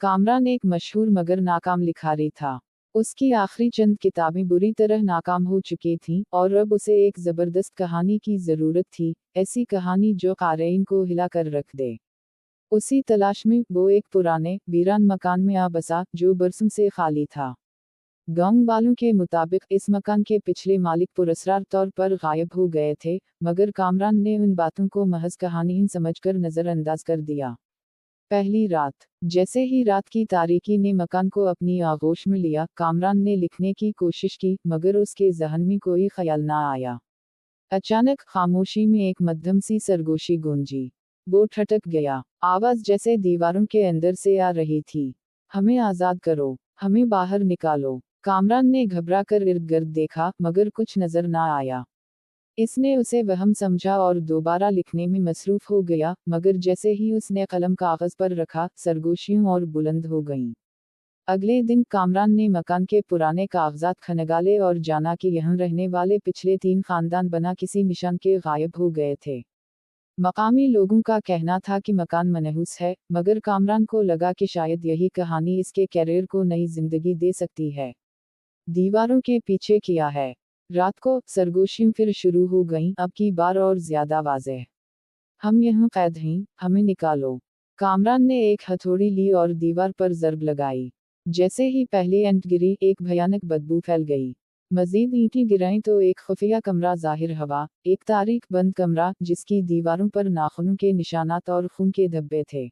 कामरान एक मशहूर मगर नाकाम लिखारी था। उसकी आखिरी चंद किताबें बुरी तरह नाकाम हो चुकी थीं और अब उसे एक ज़बरदस्त कहानी की ज़रूरत थी, ऐसी कहानी जो क़ारीन को हिला कर रख दे। उसी तलाश में वो एक पुराने, वीरान मकान में आ बसा, जो बरसों से खाली था। गांव वालों के मुताबिक इस मकान के पिछले मालिक पुरस्कार तौर पर गायब हो गए थे, मगर कामरान ने उन बातों को महज कहानी समझकर नज़रअंदाज कर दिया। पहली रात। जैसे ही रात की तारीकी ने मकान को अपनी आगोश में लिया, कामरान ने लिखने की कोशिश की, मगर उसके ज़हन में कोई ख्याल ना आया। अचानक खामोशी में एक मध्यम सी सरगोशी गूंजी। वो ठटक गया। आवाज़ जैसे दीवारों के अंदर से आ रही थी। हमें आज़ाद करो, हमें बाहर निकालो। कामरान ने घबरा कर इर्द गिर्द देखा, मगर कुछ नजर ना आया। इसने उसे वहम समझा और दोबारा लिखने में मसरूफ हो गया, मगर जैसे ही उसने कलम कागज पर रखा, सरगोशियां और बुलंद हो गईं। अगले दिन कामरान ने मकान के पुराने कागजात खनगाले और जाना कि यहाँ रहने वाले पिछले 3 खानदान बना किसी निशान के गायब हो गए थे। मकामी लोगों का कहना था कि मकान मनहूस है, मगर कामरान को लगा कि शायद यही कहानी इसके कैरियर को नई जिंदगी दे सकती है। दीवारों के पीछे किया है। रात को सरगोशियां फिर शुरू हो गईं, अब की बार और ज्यादा वाज़ेह। हम यहाँ कैद हैं, हमें निकालो। कामरान ने एक हथौड़ी ली और दीवार पर ज़रब लगाई। जैसे ही पहली ईंट गिरी, एक भयानक बदबू फैल गई। मजीद ईंटें गिराईं तो एक खुफिया कमरा ज़ाहिर हुआ, एक तारीख बंद कमरा, जिसकी दीवारों पर नाखूनों के निशानात और खून के धब्बे थे।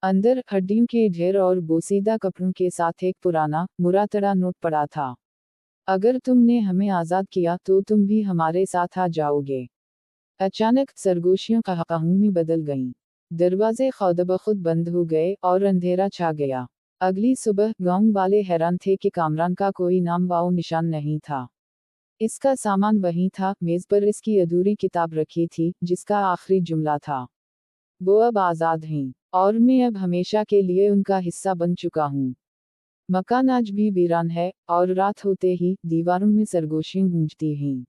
अंदर हड्डियों के ढेर और बोसीदा कपड़ों के साथ एक पुराना, मुरातड़ा नोट पड़ा था। अगर तुमने हमें आज़ाद किया तो तुम भी हमारे साथ आ जाओगे। अचानक सरगोशियां कहकहां में बदल गईं। दरवाजे खुद बंद हो गए और अंधेरा छा गया। अगली सुबह गांव वाले हैरान थे कि कामरान का कोई नाम वाओ निशान नहीं था। इसका सामान वहीं था, मेज पर इसकी अधूरी किताब रखी थी, जिसका आखिरी जुमला था, वो अब आज़ाद हैं, और मैं अब हमेशा के लिए उनका हिस्सा बन चुका हूँ। मकान आज भी वीरान है, और रात होते ही दीवारों में सरगोशियां गूंजती हैं।